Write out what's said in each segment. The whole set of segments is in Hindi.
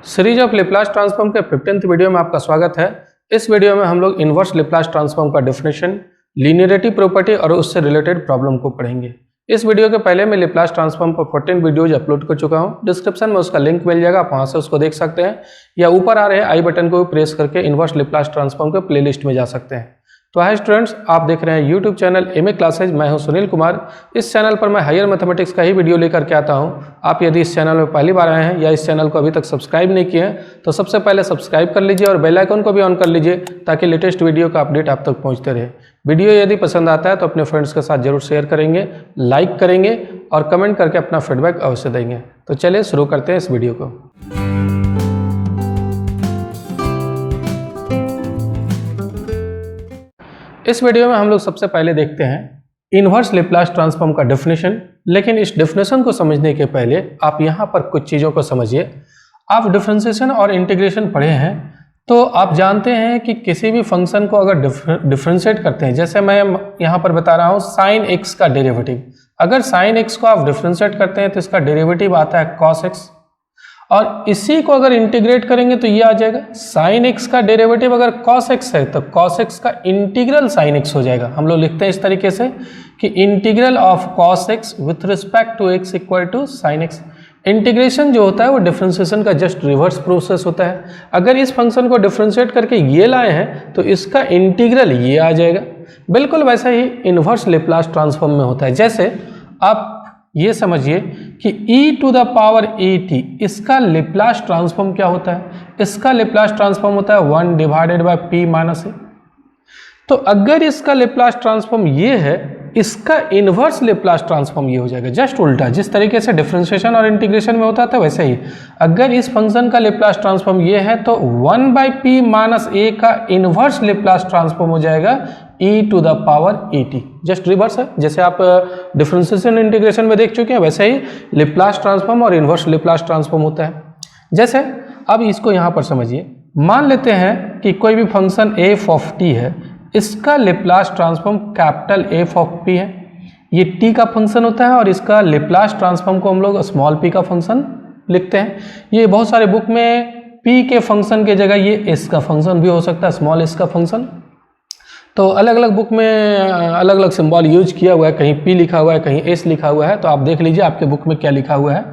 सीरीज ऑफ लेप्लास ट्रांसफॉर्म के 15th वीडियो में आपका स्वागत है। इस वीडियो में हम लोग इन्वर्स लेप्लास ट्रांसफॉर्म का डेफिनेशन, लीनियरिटी प्रॉपर्टी और उससे रिलेटेड प्रॉब्लम को पढ़ेंगे। इस वीडियो के पहले मैं लेप्लास ट्रांसफॉर्म पर 14 वीडियोज अपलोड कर चुका हूं। डिस्क्रिप्शन में उसका लिंक मिल जाएगा, आप वहां से उसको देख सकते हैं, या ऊपर आ रहे आई बटन को प्रेस करके इन्वर्स लेप्लास ट्रांसफॉर्म के प्लेलिस्ट में जा सकते हैं। तो हाय स्टूडेंट्स, आप देख रहे हैं यूट्यूब चैनल एमए क्लासेज। मैं हूं सुनील कुमार। इस चैनल पर मैं हायर मैथमेटिक्स का ही वीडियो लेकर के आता हूं। आप यदि इस चैनल में पहली बार आए हैं या इस चैनल को अभी तक सब्सक्राइब नहीं किए हैं तो सबसे पहले सब्सक्राइब कर लीजिए और बेल आइकन को भी ऑन कर लीजिए ताकि लेटेस्ट वीडियो का अपडेट आप तक पहुँचते रहे। वीडियो यदि पसंद आता है तो अपने फ्रेंड्स के साथ जरूर शेयर करेंगे, लाइक करेंगे और कमेंट करके अपना फीडबैक अवश्य देंगे। तो चलिए शुरू करते हैं इस वीडियो को। इस वीडियो में हम लोग सबसे पहले देखते हैं इन्वर्स लेप्लास ट्रांसफॉर्म का डेफिनेशन। लेकिन इस डेफिनेशन को समझने के पहले आप यहाँ पर कुछ चीज़ों को समझिए। आप डिफरेंशिएशन और इंटीग्रेशन पढ़े हैं तो आप जानते हैं कि किसी भी फंक्शन को अगर डिफरेंशिएट करते हैं, जैसे मैं यहाँ पर बता रहा हूँ साइन एक्स का डेरिवेटिव, अगर साइन एक्स को आप डिफरेंशिएट करते हैं तो इसका डेरिवेटिव आता है कॉस एक्स, और इसी को अगर इंटीग्रेट करेंगे तो ये आ जाएगा साइन एक्स का डेरिवेटिव अगर कॉस एक्स है तो कॉस एक्स का इंटीग्रल साइन एक्स हो जाएगा। हम लोग लिखते हैं इस तरीके से कि integral of cos x with respect to x equal to sine x. Integration जो होता है वो डिफरेंशिएशन का जस्ट रिवर्स प्रोसेस होता है। अगर इस फंक्शन को डिफरेंशिएट करके ये लाए हैं तो इसका इंटीग्रल ये आ जाएगा। बिल्कुल वैसा ही इन्वर्स लेप्लास ट्रांसफॉर्म में होता है। जैसे आप ये समझिए कि e to the power at इसका लेप्लास ट्रांसफॉर्म क्या होता है? इसका लेप्लास ट्रांसफॉर्म होता है 1 divided by p minus a। तो अगर इसका लेप्लास ट्रांसफॉर्म ये है, इसका इन्वर्स लेप्लास ट्रांसफॉर्म ये हो जाएगा, जस्ट उल्टा। जिस तरीके से डिफरेंशिएशन और इंटीग्रेशन में होता था वैसे ही अगर इस फंक्शन का लेप्लास ट्रांसफॉर्म ये है तो 1 बाई p माइनस a का इन्वर्स लेप्लास ट्रांसफॉर्म हो जाएगा e to the power at। Just reverse है। जैसे आप डिफरेंशिएशन इंटीग्रेशन में देख चुके हैं वैसे ही लेप्लास ट्रांसफॉर्म और इन्वर्स लेप्लास ट्रांसफॉर्म होता है। जैसे अब इसको यहाँ पर समझिए, मान लेते हैं कि कोई भी फंक्शन f ऑफ t है, इसका Laplace transform capital f of p है। ये t का फंक्शन होता है और इसका लेप्लास ट्रांसफॉर्म को हम लोग स्मॉल p का फंक्शन लिखते हैं। ये बहुत सारे बुक में p के फंक्शन के जगह ये s का फंक्शन भी हो सकता है, स्मॉल s का फंक्शन। तो अलग अलग बुक में अलग अलग सिंबल यूज किया हुआ है, कहीं p लिखा हुआ है, कहीं s लिखा हुआ है। तो आप देख लीजिए आपके बुक में क्या लिखा हुआ है।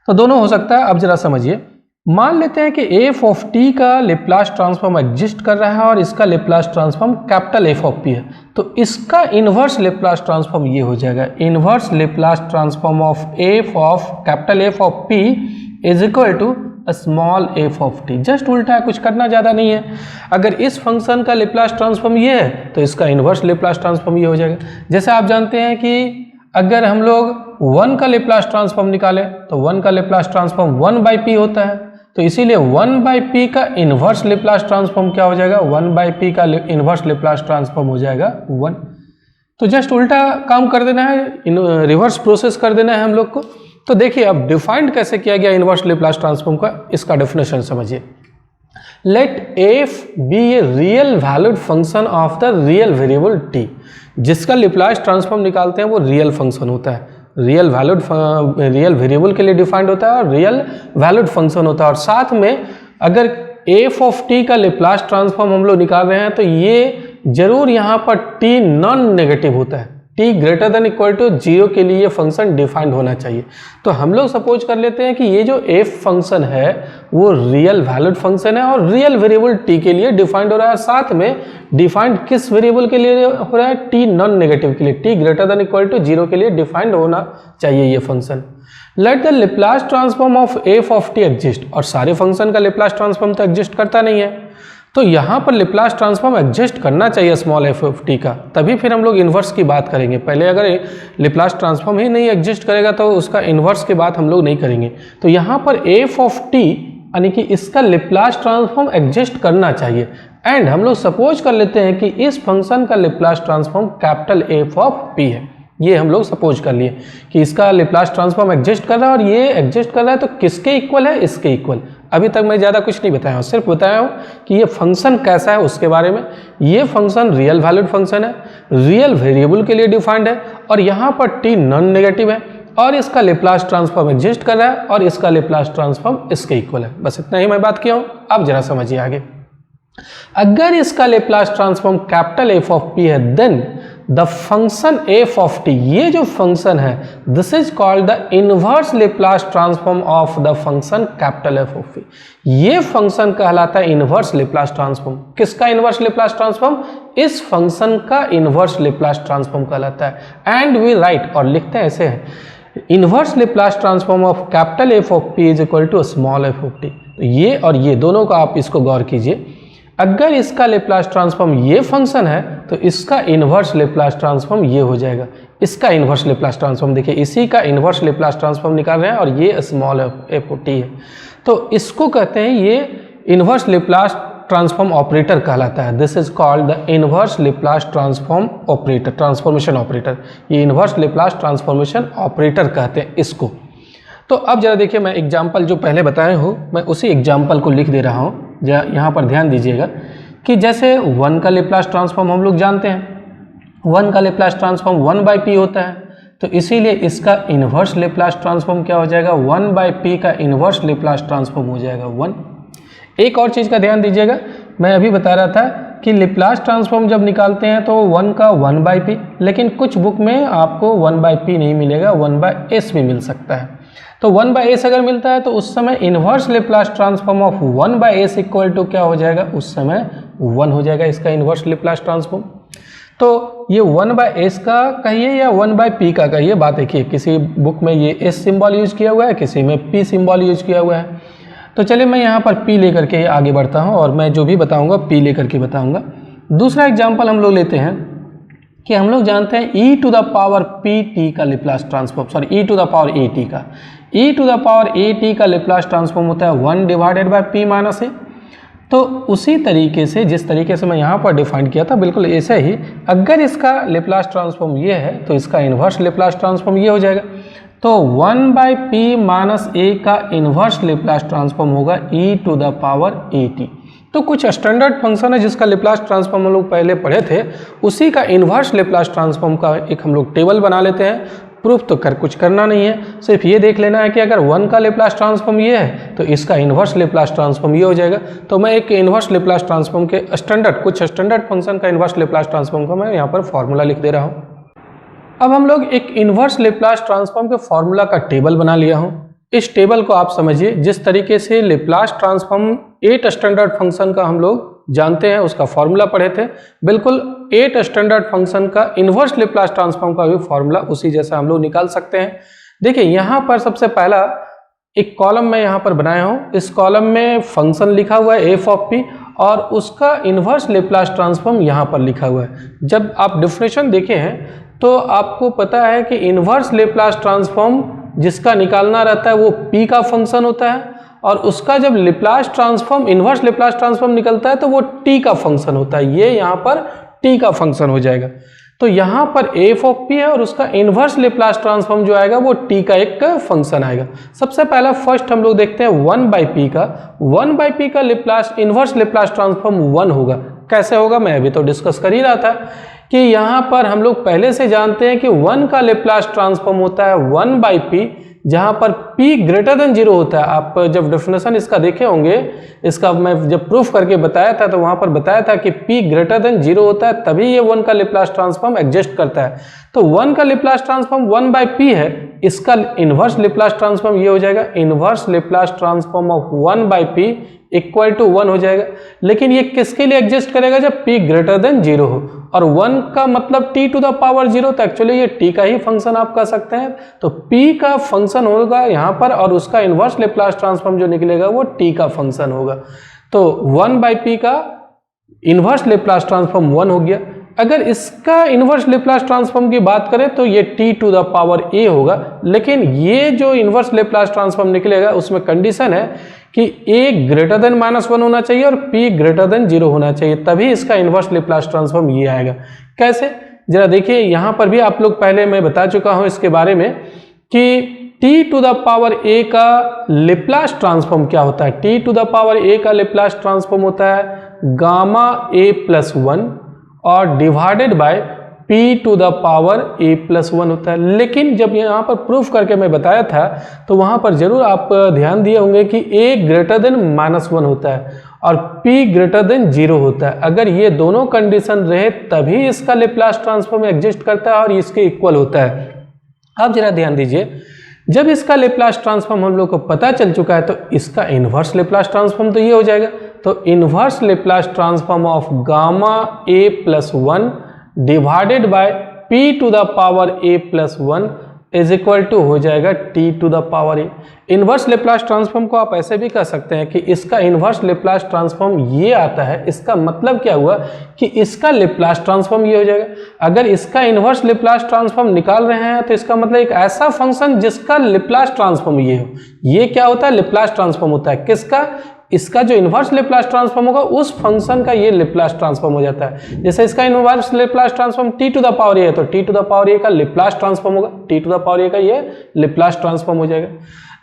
तो दोनों हो सकता है। अब जरा समझिए, मान लेते हैं कि f ऑफ t का लेप्लास ट्रांसफॉर्म एग्जिस्ट कर रहा है और इसका Laplace transform capital f of p है, तो इसका इन्वर्स लेप्लास ट्रांसफॉर्म ये हो जाएगा inverse Laplace transform of f of capital F of p is equal to small f of t। जस्ट उल्टा है, कुछ करना ज़्यादा नहीं है। अगर इस फंक्शन का लेप्लास ट्रांसफॉर्म ये है तो इसका इन्वर्स लेप्लास ट्रांसफॉर्म ये हो जाएगा। जैसे आप जानते हैं कि अगर हम लोग 1 का लेप्लास ट्रांसफॉर्म निकालें तो 1 का लेप्लास ट्रांसफॉर्म 1 बाई p होता है, तो इसीलिए 1 बाई p का इन्वर्स लेप्लास ट्रांसफॉर्म क्या हो जाएगा? 1 बाई p का इन्वर्स लेप्लास ट्रांसफॉर्म हो जाएगा 1। तो जस्ट उल्टा काम कर देना है, रिवर्स प्रोसेस कर देना है हम लोग को। तो देखिए अब डिफाइंड कैसे किया गया इन्वर्स लेप्लास ट्रांसफॉर्म का, इसका डेफिनेशन समझिए। Let f be a real valid function of the real variable t। जिसका लेप्लास ट्रांसफॉर्म निकालते हैं वो रियल फंक्शन होता है, रियल वेरिएबल के लिए डिफाइंड होता है और रियल वैलिड फंक्शन होता है। और साथ में अगर f ऑफ t का लेप्लास ट्रांसफॉर्म हम लोग निकाल रहे हैं तो ये जरूर यहाँ पर t नॉन नेगेटिव होता है, t greater than equal to 0 के लिए ये फंक्शन डिफाइंड होना चाहिए। तो हम लोग सपोज कर लेते हैं कि ये जो f फंक्शन है वो रियल वैलिड फंक्शन है और रियल वेरिएबल t के लिए डिफाइंड हो रहा है। साथ में डिफाइंड किस वेरिएबल के लिए हो रहा है? t नॉन नेगेटिव के लिए, t greater than equal to 0 के लिए डिफाइंड होना चाहिए ये function. Let the Laplace transform of f of t exist. और सारे फंक्शन का लेप्लास ट्रांसफॉर्म तो एग्जिस्ट करता नहीं है, तो यहाँ पर लेप्लास ट्रांसफॉर्म एग्जिस्ट करना चाहिए स्मॉल f ऑफ t का, तभी फिर हम लोग इन्वर्स की बात करेंगे। पहले अगर लेप्लास ट्रांसफॉर्म ही नहीं एग्जिस्ट करेगा तो उसका इन्वर्स की बात हम लोग नहीं करेंगे। तो यहाँ पर f ऑफ t यानी कि इसका लेप्लास ट्रांसफॉर्म एग्जिस्ट करना चाहिए। एंड हम लोग सपोज कर लेते हैं कि इस फंक्शन का Laplace transform capital F of p है। ये हम लोग सपोज कर लिए कि इसका लेप्लास ट्रांसफॉर्म एग्जिस्ट कर रहा है और ये एग्जिस्ट कर रहा है, तो किसके इक्वल है? इसके इक्वल। अभी तक मैं ज़्यादा कुछ नहीं बताया हूँ, सिर्फ बताया हूँ कि ये फंक्शन कैसा है उसके बारे में। ये फंक्शन रियल वैलिड फंक्शन है, रियल वेरिएबल के लिए डिफाइंड है और यहाँ पर t नॉन नेगेटिव है। और इसका लेप्लास ट्रांसफॉर्म एग्जिस्ट कर रहा है और इसका लेप्लास ट्रांसफॉर्म इसके इक्वल है। बस इतना ही मैं बात किया हूँ। अब जरा समझिए आगे। अगर इसका Laplace transform capital F of P है, then the function F of T, ये जो फंक्शन है, this is called the inverse Laplace transform of the function capital F of P. ये फंक्शन कहलाता है इनवर्स लेप्लास ट्रांसफॉर्म। किसका इनवर्स लेप्लास ट्रांसफॉर्म? इस फंक्शन का इनवर्स लेप्लास ट्रांसफॉर्म कहलाता है। एंड वी राइट, और लिखते हैं ऐसे है, inverse Laplace transform of capital F of P is equal to small F of t. तो ये और ये दोनों का आप इसको गौर कीजिए। अगर इसका लेप्लास ट्रांसफॉर्म ये फंक्शन है तो इसका इनवर्स लेप्लास ट्रांसफॉर्म ये हो जाएगा। इसका इनवर्स लेप्लास ट्रांसफॉर्म देखिए, इसी का इनवर्स लेप्लास ट्रांसफॉर्म निकाल रहे हैं और ये स्मॉल एफ ओ टी है। तो इसको कहते हैं ये इनवर्स लेप्लास ट्रांसफॉर्म ऑपरेटर कहलाता है। This is called the inverse Laplace transform operator, transformation operator. ये इनवर्स लेप्लास ट्रांसफॉर्मेशन ऑपरेटर कहते हैं इसको। तो अब जरा देखिए, मैं एग्जाम्पल जो पहले बताया हूँ मैं उसी एग्जाम्पल को लिख दे रहा हूँ। यहाँ पर ध्यान दीजिएगा कि जैसे 1 का लेप्लास ट्रांसफॉर्म हम लोग जानते हैं, 1 का लेप्लास ट्रांसफॉर्म 1 बाई पी होता है। तो इसीलिए इसका इन्वर्स लेप्लास ट्रांसफॉर्म क्या हो जाएगा? 1 बाई पी का इन्वर्स लेप्लास ट्रांसफॉर्म हो जाएगा 1। एक और चीज़ का ध्यान दीजिएगा, मैं अभी बता रहा था कि लेप्लास ट्रांसफॉर्म जब निकालते हैं तो 1 का 1 बाई पी, लेकिन कुछ बुक में आपको 1 बाई पी नहीं मिलेगा, 1 बाई एस भी मिल सकता है। तो 1 बाई एस अगर मिलता है तो उस समय inverse Laplace transform of 1 by s equal to क्या हो जाएगा? उस समय 1 हो जाएगा इसका इन्वर्स लेप्लास ट्रांसफॉर्म। तो ये 1 बाई एस का कहिए या 1 बाई पी का कहिए, बात देखिए, किसी बुक में ये एस सिंबल यूज किया हुआ है, किसी में पी सिंबल यूज किया हुआ है। तो चलिए मैं यहाँ पर पी लेकर के आगे बढ़ता हूँ और मैं जो भी बताऊँगा पी लेकर के बताऊँगा। दूसरा एग्जाम्पल हम लोग लेते हैं कि हम लोग जानते हैं e to the power P T का Laplace transform, sorry e to the power A T का, e to the power A T का लेप्लास ट्रांसफॉर्म होता है 1 divided by p minus A. तो उसी तरीके से जिस तरीके से मैं यहाँ पर डिफाइन किया था बिल्कुल ऐसे ही, अगर इसका लेप्लास ट्रांसफॉर्म ये है तो इसका इन्वर्स लेप्लास ट्रांसफॉर्म ये हो जाएगा। तो 1 बाई पी माइनस ए का इन्वर्स लेप्लास ट्रांसफॉर्म होगा e to the power A t. तो कुछ स्टैंडर्ड फंक्शन है जिसका लेप्लास ट्रांसफॉर्म हम लोग पहले पढ़े थे, उसी का इन्वर्स लेप्लास ट्रांसफॉर्म का एक हम लोग टेबल बना लेते हैं। प्रूफ तो कुछ करना नहीं है, सिर्फ ये देख लेना है कि अगर 1 का लेप्लास ट्रांसफॉर्म ये है तो इसका इन्वर्स लेप्लास ट्रांसफॉर्म ये हो जाएगा। तो मैं एक इन्वर्स लेप्लास ट्रांसफॉर्म के कुछ स्टैंडर्ड फंक्शन का इन्वर्स लेप्लास ट्रांसफॉर्म का मैं यहाँ पर फॉर्मूला लिख दे रहा हूँ। अब हम लोग एक इन्वर्स लेप्लास ट्रांसफॉर्म के फॉर्मूला का टेबल बना लिया हूँ। इस टेबल को आप समझिए, जिस तरीके से लेप्लास ट्रांसफॉर्म 8 स्टैंडर्ड फंक्शन का हम लोग जानते हैं उसका फॉर्मूला पढ़े थे, बिल्कुल 8 स्टैंडर्ड फंक्शन का इन्वर्स लेप्लास ट्रांसफॉर्म का भी फॉर्मूला उसी जैसा हम लोग निकाल सकते हैं। देखिए यहाँ पर सबसे पहला एक कॉलम मैं यहाँ पर बनाया हूँ, इस कॉलम में फंक्शन लिखा हुआ है एफ ऑफ पी और उसका इन्वर्स लेप्लास ट्रांसफॉर्म यहाँ पर लिखा हुआ है। जब आप डिफिनेशन देखे हैं तो आपको पता है कि इन्वर्स लेप्लास ट्रांसफॉर्म जिसका निकालना रहता है वो p का फंक्शन होता है और उसका जब Laplace transform inverse Laplace transform निकलता है तो वो t का फंक्शन होता है। ये यहाँ पर t का फंक्शन हो जाएगा। तो यहाँ पर f ऑफ p है और उसका इन्वर्स लेप्लास ट्रांसफॉर्म जो आएगा वो t का एक फंक्शन आएगा। सबसे पहला फर्स्ट हम लोग देखते हैं 1 बाई पी का। 1 बाई पी का लेप्लास इन्वर्स लेप्लास ट्रांसफॉर्म 1 होगा। कैसे होगा मैं अभी तो डिस्कस कर ही रहा था कि यहाँ पर हम लोग पहले से जानते हैं कि 1 का लेप्लास ट्रांसफॉर्म होता है 1 बाई पी, जहाँ पर p ग्रेटर देन 0 होता है। आप जब डेफिनेशन इसका देखे होंगे, इसका मैं जब प्रूफ करके बताया था तो वहाँ पर बताया था कि p ग्रेटर देन 0 होता है तभी ये 1 का लेप्लास ट्रांसफॉर्म एग्जिस्ट करता है। तो 1 का लेप्लास ट्रांसफॉर्म 1 बाई पी है, इसका इन्वर्स लेप्लास ट्रांसफॉर्म ये हो जाएगा inverse Laplace transform of 1 by p equal to 1 हो जाएगा। लेकिन ये किसके लिए एग्जिस्ट करेगा? जब p ग्रेटर देन 0 हो, और 1 का मतलब t टू द पावर 0, तो एक्चुअली ये t का ही फंक्शन आप कह सकते हैं। तो p का फंक्शन होगा यहाँ पर और उसका इन्वर्स लेप्लास ट्रांसफॉर्म जो निकलेगा वो t का फंक्शन होगा। तो 1 बाई पी का इन्वर्स लेप्लास ट्रांसफॉर्म 1 हो गया। अगर इसका इन्वर्स लेप्लास ट्रांसफॉर्म की बात करें तो ये t to the power a होगा, लेकिन ये जो इन्वर्स लेप्लास ट्रांसफॉर्म निकलेगा उसमें कंडीशन है कि a ग्रेटर देन -1 होना चाहिए और p ग्रेटर देन 0 होना चाहिए, तभी इसका इन्वर्स लेप्लास ट्रांसफॉर्म ये आएगा। कैसे? जरा देखिए, यहाँ पर भी आप लोग पहले मैं बता चुका हूँ इसके बारे में कि t to the power a का लेप्लास ट्रांसफॉर्म क्या होता है। t to the power a का लेप्लास ट्रांसफॉर्म होता है गामा a प्लस 1 और divided by p to the power a+1 होता है। लेकिन जब यहाँ पर प्रूफ करके मैं बताया था तो वहाँ पर जरूर आप ध्यान दिए होंगे कि a ग्रेटर देन -1 होता है और p ग्रेटर देन 0 होता है। अगर ये दोनों कंडीशन रहे तभी इसका लेप्लास ट्रांसफॉर्म एग्जिस्ट करता है और इसके इक्वल होता है। अब जरा ध्यान दीजिए, जब इसका लेप्लास ट्रांसफॉर्म हम लोग को पता चल चुका है तो इसका इन्वर्स लेप्लास ट्रांसफॉर्म तो ये हो जाएगा। तो inverse Laplace transform of gamma a+1 divided by p to the power a+1 is equal to हो जाएगा t to the power a। Inverse Laplace transform को आप ऐसे भी कह सकते हैं कि इसका इन्वर्स लेप्लास ट्रांसफॉर्म ये आता है। इसका मतलब क्या हुआ कि इसका लेप्लास ट्रांसफॉर्म ये हो जाएगा। अगर इसका इन्वर्स लेप्लास ट्रांसफॉर्म निकाल रहे हैं तो इसका मतलब एक ऐसा फंक्शन जिसका लेप्लास ट्रांसफॉर्म ये हो। ये क्या होता है? लेप्लास ट्रांसफॉर्म होता है। किसका? इसका जो इन्वर्स लेप्लास ट्रांसफॉर्म होगा उस फंक्शन का ये लेप्लास ट्रांसफॉर्म हो जाता है। जैसे इसका inverse Laplace transform t to the power a है तो t to the power a का लेप्लास ट्रांसफॉर्म होगा, t to the power a का ये लेप्लास ट्रांसफॉर्म हो जाएगा।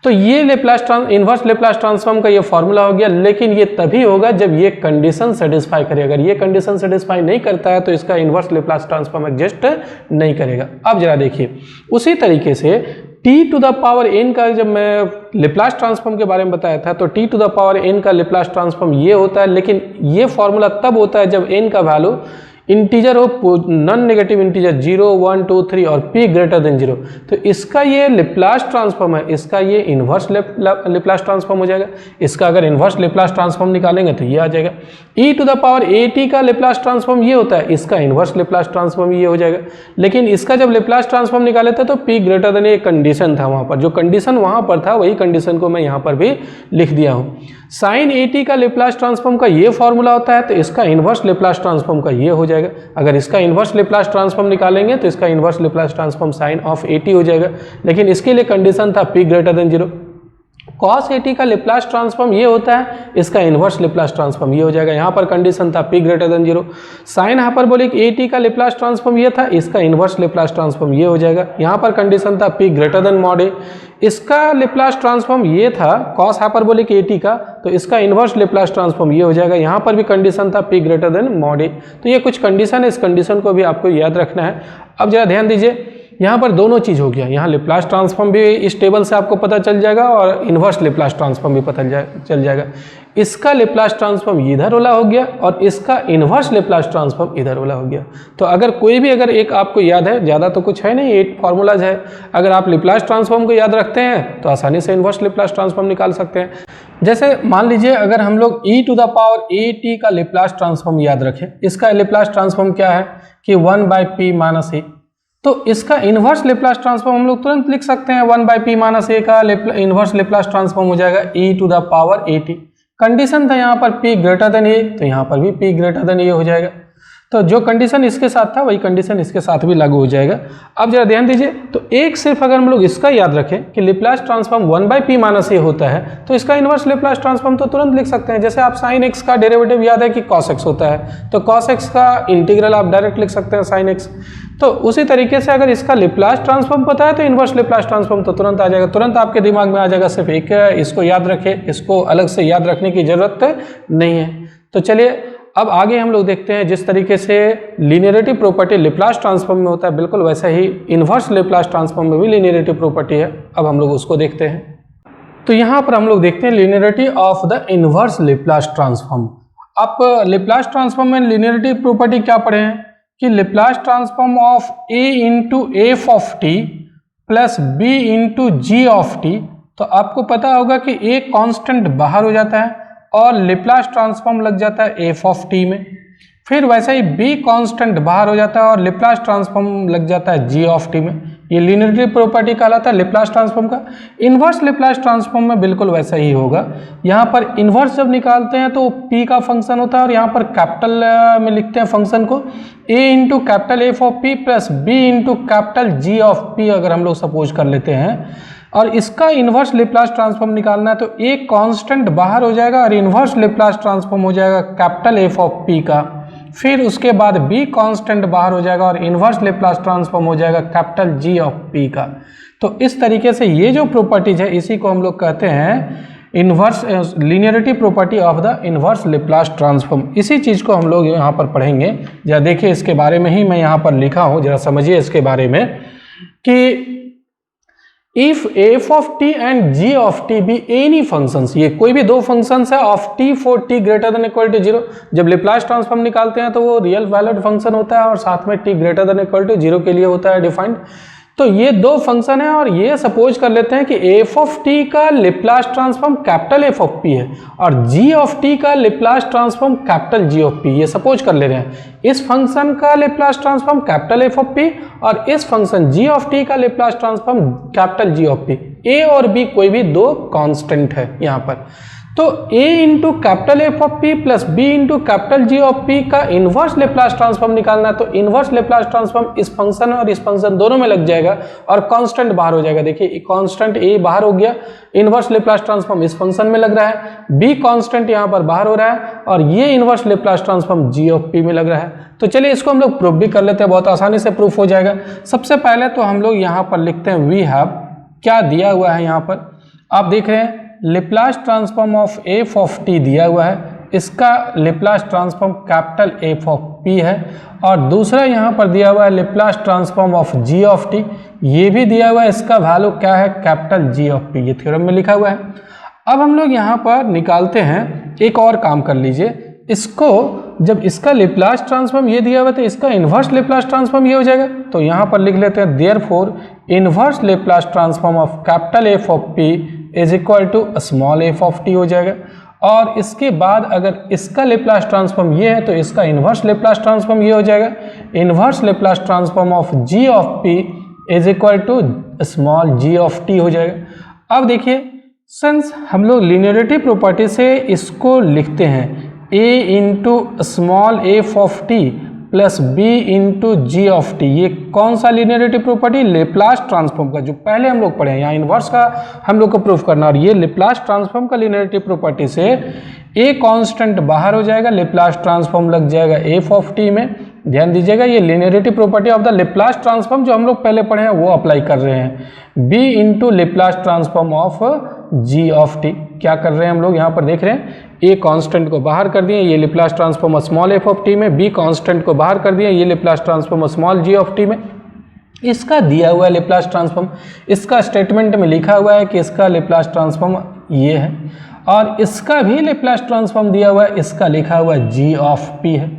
तो ये इन्वर्स लेप्लास ट्रांसफॉर्म का ये फॉर्मूला हो गया। लेकिन ये तभी होगा जब ये कंडीशन सेटिस्फाई करे। अगर ये कंडीशन सेटिस्फाई नहीं करता है तो इसका इन्वर्स लेप्लास ट्रांसफॉर्म एग्जिस्ट नहीं करेगा। अब जरा देखिए, उसी तरीके से t to the power n का जब मैं लेप्लास ट्रांसफॉर्म के बारे में बताया था तो t to the power n का लेप्लास ट्रांसफॉर्म ये होता है। लेकिन ये फॉर्मूला तब होता है जब n का वैल्यू इंटीजर हो, नॉन नेगेटिव इंटीजर 0, 1, 2, 3 और p ग्रेटर देन 0। तो इसका ये लेप्लास ट्रांसफॉर्म है, इसका ये इन्वर्स लेप्लास ट्रांसफॉर्म हो जाएगा। इसका अगर इन्वर्स लेप्लास ट्रांसफॉर्म निकालेंगे तो ये आ जाएगा। e to the power at का लेप्लास ट्रांसफॉर्म ये होता है, इसका इन्वर्स लेप्लास ट्रांसफॉर्म ये हो जाएगा। लेकिन इसका जब लेप्लास ट्रांसफॉर्म निकाले थे तो p ग्रेटर देन एक कंडीशन था वहाँ पर, जो कंडीशन वहाँ पर था वही कंडीशन को मैं यहाँ पर भी लिख दिया हूँ। साइन at का लेप्लास ट्रांसफॉर्म का ये फॉर्मूला होता है तो इसका इन्वर्स लेप्लास ट्रांसफॉर्म का ये हो जाएगा। अगर इसका इन्वर्स लेप्लास ट्रांसफॉर्म निकालेंगे तो इसका inverse Laplace transform sine of at हो जाएगा। लेकिन इसके लिए कंडीशन था p greater than 0। Cos at का लेप्लास ट्रांसफॉर्म ये होता है, इसका इन्वर्स लेप्लास ट्रांसफॉर्म ये हो जाएगा। यहाँ पर कंडीशन था p greater than 0। Sine hyperbolic at का लेप्लास ट्रांसफॉर्म ये था, इसका इन्वर्स लेप्लास ट्रांसफॉर्म ये हो जाएगा। यहाँ पर कंडीशन था p greater then mod a। इसका लेप्लास ट्रांसफॉर्म ये था कॉस हाइपरबोलिक at का, तो इसका इन्वर्स लेप्लास ट्रांसफॉर्म ये हो जाएगा। यहाँ पर भी कंडीशन था p greater then mod a। तो ये कुछ कंडीशन है, इस कंडीशन को भी आपको याद रखना है। अब जरा ध्यान दीजिए, यहाँ पर दोनों चीज़ हो गया। यहाँ लेप्लास ट्रांसफॉर्म भी इस टेबल से आपको पता चल जाएगा और इन्वर्स लेप्लास ट्रांसफॉर्म भी पता चल जाएगा। इसका लेप्लास ट्रांसफॉर्म इधर वाला हो गया और इसका इन्वर्स लेप्लास ट्रांसफॉर्म इधर वाला हो गया। तो अगर कोई भी अगर एक आपको याद है, ज़्यादा तो कुछ है नहीं, 8 फार्मूलाज है। अगर आप लेप्लास ट्रांसफॉर्म को याद रखते हैं तो आसानी से इन्वर्स लेप्लास ट्रांसफॉर्म निकाल सकते हैं। जैसे मान लीजिए अगर हम लोग e to the power at का लेप्लास ट्रांसफॉर्म याद रखें, इसका लेप्लास ट्रांसफॉर्म क्या है कि 1/p - a। तो इसका इन्वर्स लेप्लास ट्रांसफॉर्म हम लोग तुरंत लिख सकते हैं। 1/p - a का इन्वर्स लेप्लास ट्रांसफॉर्म हो जाएगा e to the power at। Condition था यहाँ पर p ग्रेटर देन a, तो यहाँ पर भी p ग्रेटर देन a हो जाएगा। तो जो कंडीशन इसके साथ था वही कंडीशन इसके साथ भी लागू हो जाएगा। अब जरा ध्यान दीजिए, तो एक सिर्फ अगर हम लोग इसका याद रखें कि लेप्लास ट्रांसफॉर्म 1/p - a होता है तो इसका इन्वर्स लेप्लास ट्रांसफॉर्म तो तुरंत लिख सकते हैं। जैसे आप साइन x का डेरिवेटिव याद है कि cos x होता है, तो cos x का इंटीग्रल आप डायरेक्ट लिख सकते हैं साइन x। तो उसी तरीके से अगर इसका लेप्लास ट्रांसफॉर्म पता है तो इन्वर्स लेप्लास ट्रांसफॉर्म तो तुरंत आ जाएगा, तुरंत आपके दिमाग में आ जाएगा। सिर्फ एक इसको याद रखें, इसको अलग से याद रखने की जरूरत नहीं है। तो चलिए अब आगे हम लोग देखते हैं, जिस तरीके से लीनियरिटी प्रॉपर्टी लेप्लास ट्रांसफॉर्म में होता है बिल्कुल वैसा ही इन्वर्स लेप्लास ट्रांसफॉर्म में भी लीनियरिटी प्रॉपर्टी है। अब हम लोग उसको देखते हैं। तो यहाँ पर हम लोग देखते हैं linearity of the inverse Laplace transform. आप लेप्लास ट्रांसफॉर्म में लीनियरिटी प्रॉपर्टी क्या पढ़े हैं कि Laplace transform of a into F of T plus b into ji of t. तो आपको पता होगा कि a कांस्टेंट बाहर हो जाता है और लेप्लास ट्रांसफॉर्म लग जाता है एफ ऑफ टी में। फिर वैसे ही b कांस्टेंट बाहर हो जाता है और लेप्लास ट्रांसफॉर्म लग जाता है g ऑफ टी में। ये लीनियरिटी प्रॉपर्टी कहलाता है लेप्लास ट्रांसफॉर्म का। इन्वर्स लेप्लास ट्रांसफॉर्म में बिल्कुल वैसा ही होगा। यहाँ पर इन्वर्स जब निकालते हैं तो p का फंक्शन होता है और यहाँ पर कैपिटल में लिखते हैं फंक्शन को a into capital F of p plus b into capital g of p अगर हम लोग सपोज कर लेते हैं। और इसका इन्वर्स लेप्लास ट्रांसफॉर्म निकालना है तो a कांस्टेंट बाहर हो जाएगा और इन्वर्स लेप्लास ट्रांसफॉर्म हो जाएगा कैपिटल एफ ऑफ p का। फिर उसके बाद b कांस्टेंट बाहर हो जाएगा और इन्वर्स लेप्लास ट्रांसफॉर्म हो जाएगा कैपिटल g ऑफ p का। तो इस तरीके से ये जो प्रॉपर्टीज है इसी को हम लोग कहते हैं inverse linearity property of the inverse Laplace transform. इसी चीज़ को हम लोग यहाँ पर पढ़ेंगे। जरा देखिए, इसके बारे में ही मैं यहाँ पर लिखा हूँ, जरा समझिए इसके बारे में कि if f of t and g of t be any functions, ये कोई भी दो फंक्शंस है of t for t greater than equal to zero. जब लेप्लास ट्रांसफॉर्म निकालते हैं तो वो रियल वैलिड फंक्शन होता है और साथ में t greater than equal to zero के लिए होता है डिफाइंड। तो ये दो फंक्शन है और ये सपोज कर लेते हैं कि एफ ऑफ टी का Laplace transform capital F of P है और जी ऑफ टी का Laplace transform capital G of P, ये सपोज कर ले रहे हैं। इस फंक्शन का Laplace transform capital F of P और इस फंक्शन जी ऑफ टी का Laplace transform capital G of P. A और बी कोई भी दो कांस्टेंट है यहाँ पर। तो a into capital F of P plus b into capital G of P का इन्वर्स लेप्लास ट्रांसफॉर्म निकालना है। तो इन्वर्स लेप्लास ट्रांसफॉर्म इस फंक्शन और इस फंक्शन दोनों में लग जाएगा और कांस्टेंट बाहर हो जाएगा। देखिए कांस्टेंट a बाहर हो गया, इन्वर्स लेप्लास ट्रांसफॉर्म इस फंक्शन में लग रहा है, b कांस्टेंट यहाँ पर बाहर हो रहा है और ये inverse Laplace transform g of p में लग रहा है। तो चलिए इसको हम लोग प्रूफ भी कर लेते हैं, बहुत आसानी से प्रूफ हो जाएगा। सबसे पहले तो हम लोग यहाँ पर लिखते हैं वी हैव, क्या दिया हुआ है यहाँ पर आप देख रहे हैं, Laplace transform of f of t दिया हुआ है, इसका Laplace transform capital F of P है और दूसरा यहाँ पर दिया हुआ है Laplace transform of g of T, ये भी दिया हुआ है, इसका वैल्यू क्या है कैपिटल जी ऑफ पी, ये थ्योरम में लिखा हुआ है। अब हम लोग यहाँ पर निकालते हैं, एक और काम कर लीजिए, इसको जब इसका लेप्लास ट्रांसफॉर्म ये दिया हुआ है तो इसका इन्वर्स लेप्लास ट्रांसफॉर्म ये हो जाएगा। तो यहाँ पर लिख लेते हैं therefore inverse Laplace transform of capital F of P is equal to small F of t हो जाएगा। और इसके बाद अगर इसका लेप्लास ट्रांसफॉर्म ये है तो इसका इन्वर्स लेप्लास ट्रांसफॉर्म ये हो जाएगा, inverse Laplace transform of g of P is equal to small ji of t हो जाएगा। अब देखिए सिंस हम लोग लीनियरिटी प्रॉपर्टी से इसको लिखते हैं a into small F of T plus b into ji of T, ये कौन सा लीनियरिटी प्रॉपर्टी, लेप्लास ट्रांसफॉर्म का, जो पहले हम लोग पढ़े हैं, यहाँ इन्वर्स का हम लोग को प्रूफ करना। और ये लेप्लास ट्रांसफॉर्म का लीनियरिटी प्रॉपर्टी से a कांस्टेंट बाहर हो जाएगा, लेप्लास ट्रांसफॉर्म लग जाएगा एफ ऑफ टी में। ध्यान दीजिएगा ये linearity property of the Laplace transform जो हम लोग पहले पढ़े हैं वो अप्लाई कर रहे हैं। b into Laplace transform of g of t, क्या कर रहे हैं हम लोग यहाँ पर देख रहे हैं, ए कांस्टेंट को बाहर कर दिए, ये Laplace transform small F of t में, बी कांस्टेंट को बाहर कर दिए, ये Laplace transform small ji of t में। इसका दिया हुआ है लेप्लास ट्रांसफॉर्म, इसका स्टेटमेंट में लिखा हुआ है कि इसका लेप्लास ट्रांसफॉर्म ये है और इसका भी लेप्लास ट्रांसफॉर्म दिया हुआ है, इसका लिखा हुआ जी ऑफ पी है।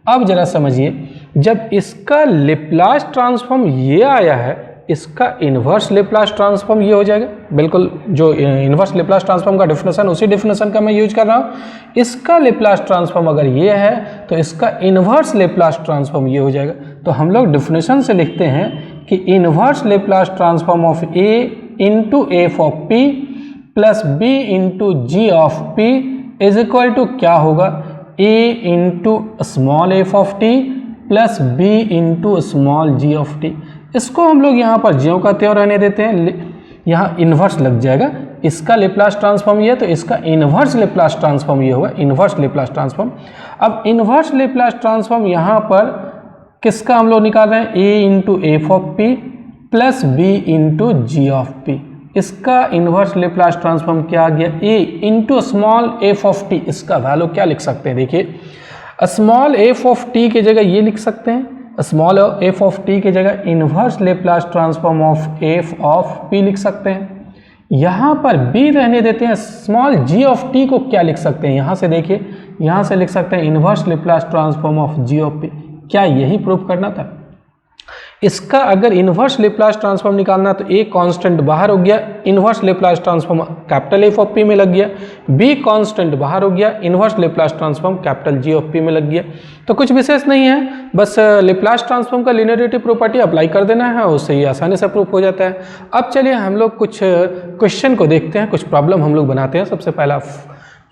अब जरा समझिए, जब इसका लेप्लास ट्रांसफॉर्म ये आया है, इसका इन्वर्स लेप्लास ट्रांसफॉर्म ये हो जाएगा। बिल्कुल जो इन्वर्स लेप्लास ट्रांसफॉर्म का डेफिनेशन उसी डेफिनेशन का मैं यूज कर रहा हूँ। इसका लेप्लास ट्रांसफॉर्म अगर ये है तो इसका इन्वर्स लेप्लास ट्रांसफॉर्म ये हो जाएगा। तो हम लोग डेफिनेशन से लिखते हैं कि inverse Laplace transform of A into F of P plus B into ji of P is equal to क्या होगा, A into small F of T plus B into small ji of T. इसको हम लोग यहाँ पर ज्यों का त्यों रहने देते हैं, यहाँ इन्वर्स लग जाएगा, इसका लेप्लास ट्रांसफॉर्म ये है तो इसका इन्वर्स लेप्लास ट्रांसफॉर्म ये होगा, इन्वर्स लेप्लास ट्रांसफॉर्म। अब इन्वर्स लेप्लास ट्रांसफॉर्म यहाँ पर किसका हम लोग निकाल रहे हैं, A into F of P plus B into ji of P. इसका इन्वर्स लेप्लास ट्रांसफॉर्म क्या आ गया, A into small F of T, इसका वैल्यू क्या लिख सकते हैं, देखिए स्मॉल एफ ऑफ टी की जगह ये लिख सकते हैं, स्मॉल एफ ऑफ टी की जगह inverse Laplace transform of f of P लिख सकते हैं। यहाँ पर बी रहने देते हैं, स्मॉल जी ऑफ टी को क्या लिख सकते हैं, यहाँ से देखिए, यहाँ से लिख सकते हैं inverse Laplace transform of g of p. क्या यही प्रूफ करना था? इसका अगर इन्वर्स लेप्लास ट्रांसफॉर्म निकालना तो ए कांस्टेंट बाहर हो गया, inverse Laplace transform capital F of p में लग गया, बी कांस्टेंट बाहर हो गया, inverse Laplace transform capital G of p में लग गया। तो कुछ विशेष नहीं है, बस लेप्लास ट्रांसफॉर्म का लीनियरिटी प्रॉपर्टी अप्लाई कर देना है, उससे ही आसानी से प्रूफ हो जाता है। अब चलिए हम लोग कुछ क्वेश्चन को देखते हैं, कुछ प्रॉब्लम हम लोग बनाते हैं। सबसे पहला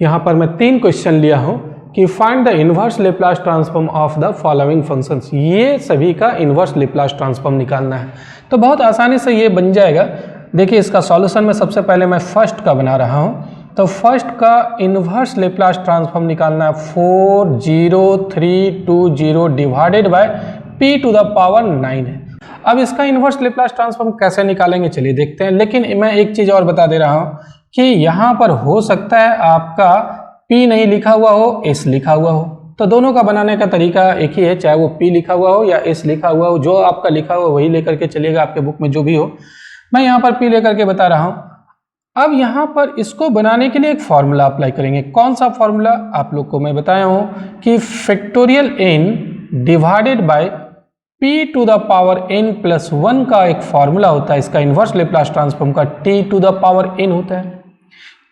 यहाँ पर मैं 3 क्वेश्चन लिया हूँ कि find the inverse Laplace transform of the following functions, ये सभी का इन्वर्स लेप्लास ट्रांसफॉर्म निकालना है। तो बहुत आसानी से ये बन जाएगा। देखिए इसका सॉल्यूशन में सबसे पहले मैं फर्स्ट का बना रहा हूँ, तो फर्स्ट का इन्वर्स लेप्लास ट्रांसफॉर्म निकालना है 40320 divided by p to the power 9 है। अब इसका इन्वर्स लेप्लास ट्रांसफॉर्म कैसे निकालेंगे चलिए देखते हैं, लेकिन मैं एक चीज़ और बता दे रहा हूँ कि यहाँ पर हो सकता है आपका P नहीं लिखा हुआ हो, S लिखा हुआ हो। तो दोनों का बनाने का तरीका एक ही है, चाहे वो P लिखा हुआ हो या S लिखा हुआ हो, जो आपका लिखा हुआ वही लेकर के चलिएगा, आपके बुक में जो भी हो। मैं यहाँ पर P लेकर के बता रहा हूँ। अब यहाँ पर इसको बनाने के लिए एक फॉर्मूला अप्लाई करेंगे। कौन सा फॉर्मूला? आप लोग को मैं बताया हूँ कि factorial n divided by p to the power n plus 1 का एक फॉर्मूला होता है, इसका इन्वर्स लेप्लास ट्रांसफॉर्म का t to the power n होता है।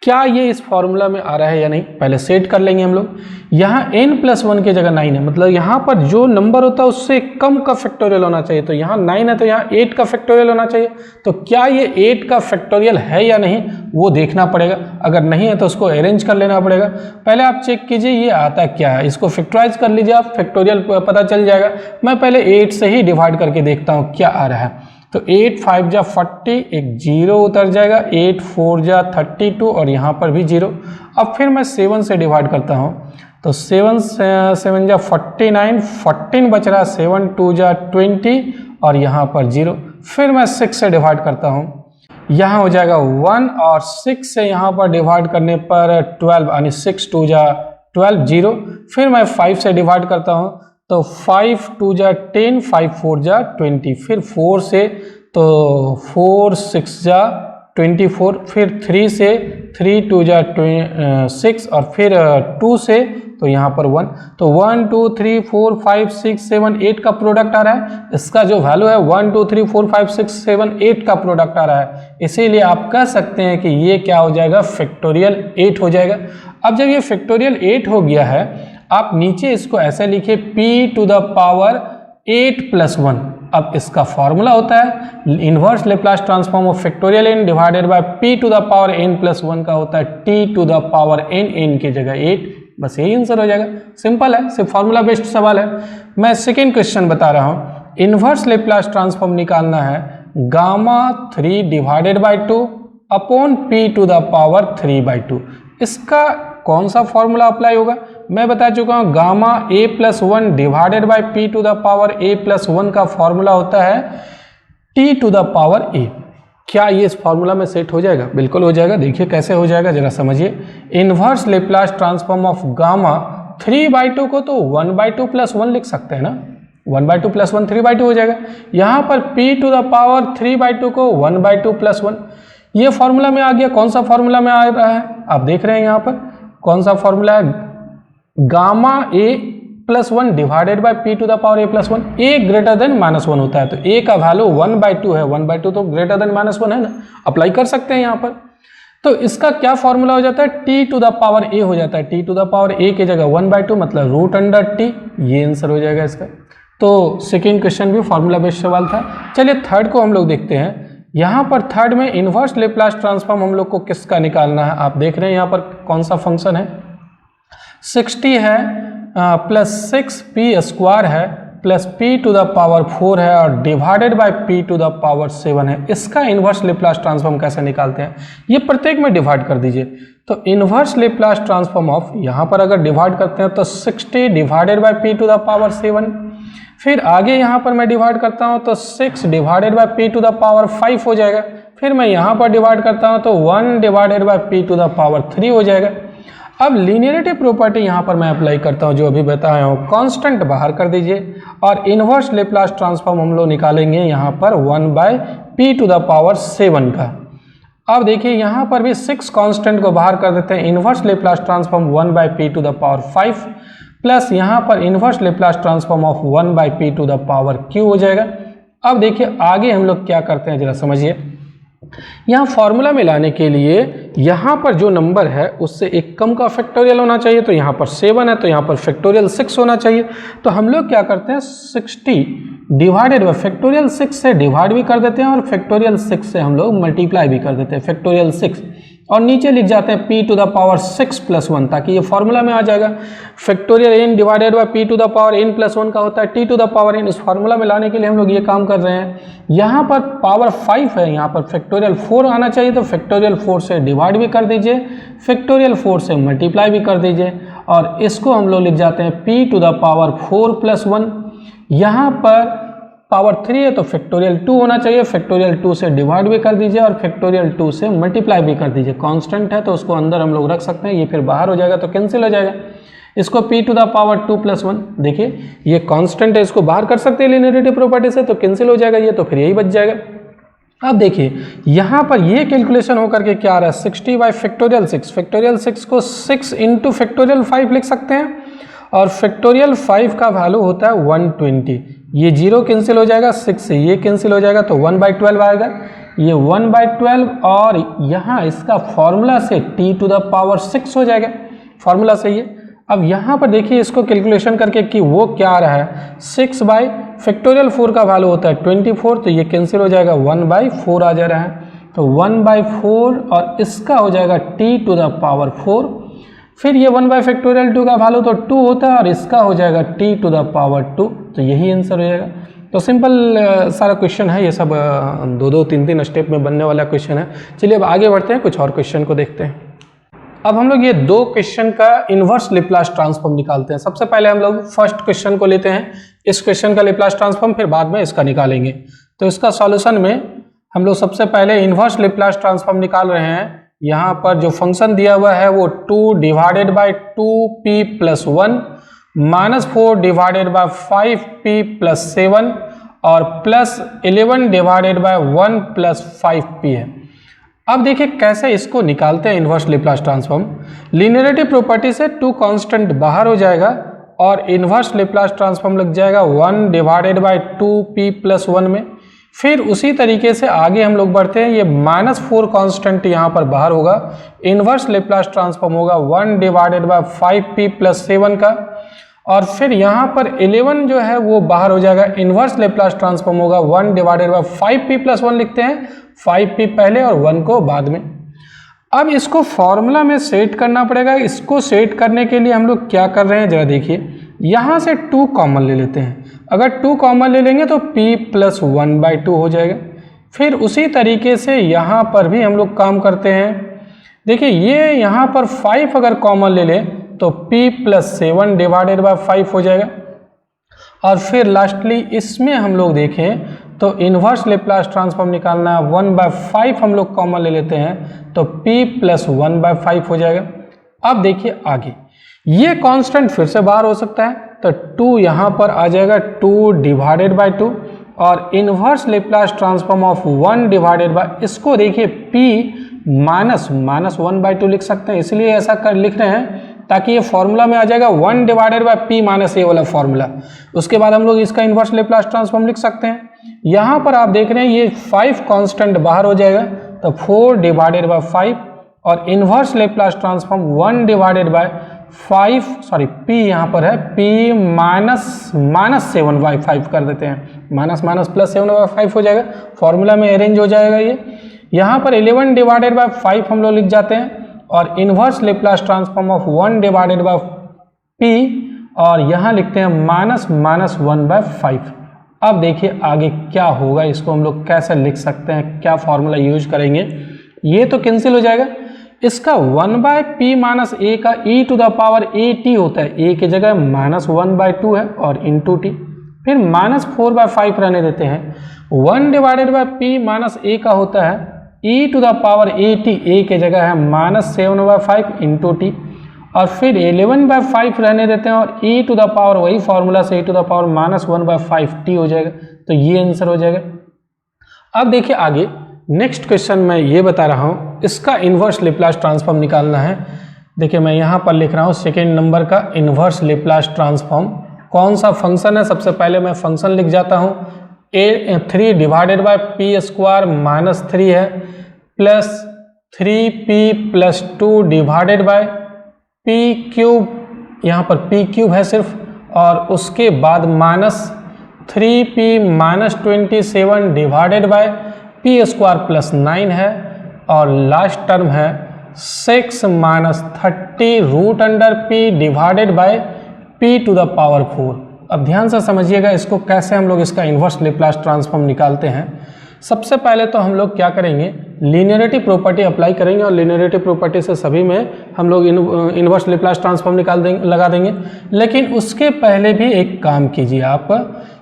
क्या ये इस फॉर्मूला में आ रहा है या नहीं, पहले सेट कर लेंगे हम लोग। यहाँ n प्लस 1 की जगह 9 है, मतलब यहाँ पर जो नंबर होता है उससे कम का फैक्टोरियल होना चाहिए। तो यहाँ 9 है तो यहाँ 8 का फैक्टोरियल होना चाहिए। तो क्या ये 8 का फैक्टोरियल है या नहीं वो देखना पड़ेगा। अगर नहीं है तो उसको अरेंज कर लेना पड़ेगा। पहले आप चेक कीजिए ये आता क्या है, इसको फैक्टराइज कर लीजिए, आप फैक्टोरियल पता चल जाएगा। मैं पहले 8 से ही डिवाइड करके देखता हूँ क्या आ रहा है। तो 8 5 जा 40, एक 0 उतर जाएगा, 8 4 जा 32 और यहाँ पर भी 0। अब फिर मैं 7 से डिवाइड करता हूँ तो 7 7 जा 49, 14 बच रहा, 7 2 जा 20 और यहाँ पर 0। फिर मैं 6 से डिवाइड करता हूँ, यहाँ हो जाएगा 1 और 6 से यहाँ पर डिवाइड करने पर 12, यानी 6 2 जा 12 0। फिर मैं 5 से डिवाइड करता हूँ तो 5 2 जा 10, 5 4 जा 20। फिर 4 से तो 4 6 जा 24। फिर 3 से 3 2 जा 6 और फिर 2 से तो यहाँ पर 1। तो 1 2 3 4 5 6 7 8 का प्रोडक्ट आ रहा है। इसका जो वैल्यू है 1 2 3 4 5 6 7 8 का प्रोडक्ट आ रहा है। इसीलिए आप कह सकते हैं कि ये क्या हो जाएगा, फैक्टोरियल 8 हो जाएगा। अब जब ये फैक्टोरियल 8 हो गया है, आप नीचे इसको ऐसे लिखिए p to the power 8 plus 1। अब इसका फॉर्मूला होता है inverse Laplace transform of factorial n divided by p to the power n plus 1 का होता है t to the power n की जगह 8। बस यही आंसर हो जाएगा। सिंपल है, सिर्फ फॉर्मूला बेस्ड सवाल है। मैं सेकेंड क्वेश्चन बता रहा हूँ। इन्वर्स लेप्लास ट्रांसफॉर्म निकालना है gamma 3 divided by 2 upon p to the power 3 by 2। इसका कौन सा फॉर्मूला अप्लाई होगा? मैं बता चुका हूँ, gamma a plus 1 divided by p to the power a plus 1 का फॉर्मूला होता है t to the power a। क्या ये इस फॉर्मूला में सेट हो जाएगा? बिल्कुल हो जाएगा। देखिए कैसे हो जाएगा, जरा समझिए। Inverse Laplace transform of gamma 3/2 को तो 1/2 प्लस 1 लिख सकते हैं ना। 1/2 प्लस 1 3/2 हो जाएगा। यहाँ पर p टू द पावर 3/2 को 1/2 प्लस 1, ये फॉर्मूला में आ गया। कौन सा फॉर्मूला में आ रहा है आप देख रहे हैं यहाँ पर कौन सा फॉर्मूला है, gamma a plus 1 divided by p to the power a plus 1। a greater than -1 होता है, तो a का वैल्यू 1/2 है। 1/2 तो ग्रेटर देन -1 है ना, अप्लाई कर सकते हैं यहाँ पर। तो इसका क्या फॉर्मूला हो जाता है, t to the power a हो जाता है। t to the power a की जगह 1/2 मतलब √t, ये आंसर हो जाएगा इसका। तो सेकेंड क्वेश्चन भी फॉर्मूला बेस्ड सवाल था। चलिए थर्ड को हम लोग देखते हैं। यहाँ पर थर्ड में इन्वर्स लेप्लास ट्रांसफॉर्म हम लोग को किसका निकालना है, आप देख रहे हैं यहाँ पर कौन सा फंक्शन है, 60 है प्लस 6p स्क्वायर है plus p to the power 4 है और divided by p to the power 7 है। इसका इन्वर्स लेप्लास ट्रांसफॉर्म कैसे निकालते हैं, ये प्रत्येक में डिवाइड कर दीजिए। तो इन्वर्स लेप्लास ट्रांसफॉर्म ऑफ, यहाँ पर अगर डिवाइड करते हैं तो 60 divided by p to the power 7। फिर आगे यहाँ पर मैं डिवाइड करता हूँ तो 6 divided by p to the power 5 हो जाएगा। फिर मैं यहाँ पर डिवाइड करता हूँ तो 1 divided by p to the power 3 हो जाएगा। अब लीनियरिटी प्रॉपर्टी यहाँ पर मैं अप्लाई करता हूँ, जो अभी बताया हूँ, कांस्टेंट बाहर कर दीजिए और इन्वर्स लेप्लास ट्रांसफॉर्म हम लोग निकालेंगे यहाँ पर 1/p टू द पावर 7 का। अब देखिए यहाँ पर भी 6 कांस्टेंट को बाहर कर देते हैं। Inverse Laplace transform 1/p to the power 5 plus यहाँ पर inverse Laplace transform of 1/p to the power q हो जाएगा। अब देखिए आगे हम लोग क्या करते हैं, जरा समझिए। यहाँ फॉर्मूला में लाने के लिए यहाँ पर जो नंबर है उससे एक कम का फैक्टोरियल होना चाहिए। तो यहाँ पर 7 है तो यहाँ पर फैक्टोरियल 6 होना चाहिए। तो हम लोग क्या करते हैं, 60 डिवाइडेड बाय फैक्टोरियल 6 से डिवाइड भी कर देते हैं और फैक्टोरियल 6 से हम लोग मल्टीप्लाई भी कर देते हैं, फैक्टोरियल 6, और नीचे लिख जाते हैं p to the power 6 plus 1, ताकि ये फॉर्मूला में आ जाएगा। Factorial n divided by p to the power n plus 1 का होता है t to the power n। इस फॉर्मूला में लाने के लिए हम लोग ये काम कर रहे हैं। यहाँ पर पावर 5 है, यहाँ पर फैक्टोरियल 4 आना चाहिए, तो फैक्टोरियल 4 से डिवाइड भी कर दीजिए, फैक्टोरियल 4 से मल्टीप्लाई भी कर दीजिए और इसको हम लोग लिख जाते हैं p to the power 4 plus 1। यहाँ पर पावर 3 है तो फैक्टोरियल 2 होना चाहिए, फैक्टोरियल 2 से डिवाइड भी कर दीजिए और फैक्टोरियल 2 से मल्टीप्लाई भी कर दीजिए। कांस्टेंट है तो उसको अंदर हम लोग रख सकते हैं, ये फिर बाहर हो जाएगा तो कैंसिल हो जाएगा। इसको p टू द पावर 2 + 1, देखिए ये कांस्टेंट है, इसको बाहर कर सकते हैं लीनियरिटी प्रॉपर्टी से, तो कैंसिल हो जाएगा ये, तो फिर यही बच जाएगा। अब देखिए यहाँ पर ये कैलकुलेशन होकर के क्या आ रहा है, 60/6, फैक्टोरियल 6 को 6 × फैक्टोरियल 5 लिख सकते हैं और फैक्टोरियल 5 का वैल्यू होता है 120। ये 0 कैंसिल हो जाएगा, 6 से ये कैंसिल हो जाएगा तो 1/12 आएगा, ये 1/12 और यहाँ इसका फॉर्मूला से t टू द पावर 6 हो जाएगा, फॉर्मूला से ये। अब यहाँ पर देखिए इसको कैलकुलेशन करके कि वो क्या आ रहा है, 6/4 का वैल्यू होता है 24, तो ये कैंसिल हो जाएगा, 1/4 आ जा रहा है, तो 1/4 और इसका हो जाएगा t टू द पावर 4। फिर ये 1/2 का वैल्यू तो 2 होता है और इसका हो जाएगा t टू द पावर 2, तो यही आंसर हो जाएगा। तो सिंपल सारा क्वेश्चन है, ये सब 2-2, 3-3 स्टेप में बनने वाला क्वेश्चन है। चलिए अब आगे बढ़ते हैं, कुछ और क्वेश्चन को देखते हैं। अब हम लोग ये 2 क्वेश्चन का इन्वर्स लैप्लास ट्रांसफॉर्म निकालते हैं। सबसे पहले हम लोग फर्स्ट क्वेश्चन को लेते हैं, इस क्वेश्चन का लैप्लास ट्रांसफॉर्म, फिर बाद में इसका निकालेंगे। तो इसका सॉल्यूशन में हम लोग सबसे पहले इन्वर्स लैप्लास ट्रांसफॉर्म निकाल रहे हैं। यहाँ पर जो फंक्शन दिया हुआ है वो 2 / 2p + 1 -4 / 5p + 7 और +11 / 1 + 5p है। अब देखिए कैसे इसको निकालते हैं inverse Laplace transform. Linearity property से 2 कांस्टेंट बाहर हो जाएगा और इन्वर्स लैप्लास ट्रांसफॉर्म लग जाएगा 1 / 2p + 1 में। फिर उसी तरीके से आगे हम लोग बढ़ते हैं, ये -4 कांस्टेंट यहाँ पर बाहर होगा, इन्वर्स लैप्लास ट्रांसफॉर्म होगा 1 / 5p + 7 का, और फिर यहाँ पर 11 जो है वो बाहर हो जाएगा, इन्वर्स लैप्लास ट्रांसफॉर्म होगा 1 / 5p + 1 लिखते हैं, 5p पहले और 1 को बाद में। अब इसको फॉर्मूला में सेट करना पड़ेगा। इसको सेट करने के लिए हम लोग क्या कर रहे हैं जरा देखिए, यहाँ से 2 कॉमन ले लेते हैं। अगर 2 कॉमन ले लेंगे तो p + 1/2 हो जाएगा। फिर उसी तरीके से यहाँ पर भी हम लोग काम करते हैं। देखिए ये यहाँ पर 5 अगर कॉमन ले लें तो p + 7 / 5 हो जाएगा। और फिर लास्टली इसमें हम लोग देखें तो इन्वर्स लैप्लास ट्रांसफॉर्म निकालना है, 1/5 हम लोग कॉमन ले लेते हैं तो p + 1/5 हो जाएगा। अब देखिए आगे ये कांस्टेंट फिर से बाहर हो सकता है, तो 2 यहाँ पर आ जाएगा, 2 / 2 और इन्वर्स लैप्लास ट्रांसफॉर्म ऑफ 1 / इसको देखिए p - 1/2 लिख सकते हैं, इसलिए ऐसा कर लिख रहे हैं ताकि ये फॉर्मूला में आ जाएगा 1 / p - a वाला फॉर्मूला। उसके बाद हम लोग इसका इन्वर्स लैप्लास ट्रांसफॉर्म लिख सकते हैं। यहाँ पर आप देख रहे हैं ये 5 कांस्टेंट बाहर हो जाएगा, तो 4 / 5 और inverse Laplace transform 1 / 5 sorry p यहाँ पर है, p - 7/5 कर देते हैं, +7/5 हो जाएगा, फॉर्मूला में अरेंज हो जाएगा ये। यहाँ पर 11 / 5 हम लोग लिख जाते हैं और inverse Laplace transform of 1 / p और यहाँ लिखते हैं -1/5। अब देखिए आगे क्या होगा, इसको हम लोग कैसे लिख सकते हैं, क्या फॉर्मूला यूज करेंगे। ये तो कैंसिल हो जाएगा, इसका 1/p - a का e to the power at होता है, a की जगह -1/2 है और इंटू t, फिर -4/5 रहने देते हैं। 1 / p - a का होता है e to the power at, a की जगह है -7/5 इंटू t, और फिर 11/5 रहने देते हैं और e टू द पावर वही फॉर्मूला से e to the power -1/5t हो जाएगा, तो ये आंसर हो जाएगा। अब देखिए आगे नेक्स्ट क्वेश्चन मैं ये बता रहा हूँ, इसका इन्वर्स लैप्लास ट्रांसफॉर्म निकालना है। देखिए मैं यहाँ पर लिख रहा हूँ सेकेंड नंबर का इन्वर्स लैप्लास ट्रांसफॉर्म। कौन सा फंक्शन है, सबसे पहले मैं फंक्शन लिख जाता हूँ, 3 / p² - 3 है प्लस 3p + 2 / p³, यहाँ पर p³ है सिर्फ, और उसके बाद -3p - 27 / p² + 9 है, और लास्ट टर्म है 6 - 30 √p / p to the power 4। अब ध्यान से समझिएगा इसको कैसे हम लोग इसका इन्वर्स लैप्लास ट्रांसफॉर्म निकालते हैं। सबसे पहले तो हम लोग क्या करेंगे, लीनियरिटी प्रॉपर्टी अप्लाई करेंगे और लीनियरिटी प्रॉपर्टी से सभी में हम लोग इन्वर्स लैप्लास ट्रांसफॉर्म लगा देंगे। लेकिन उसके पहले भी एक काम कीजिए आप,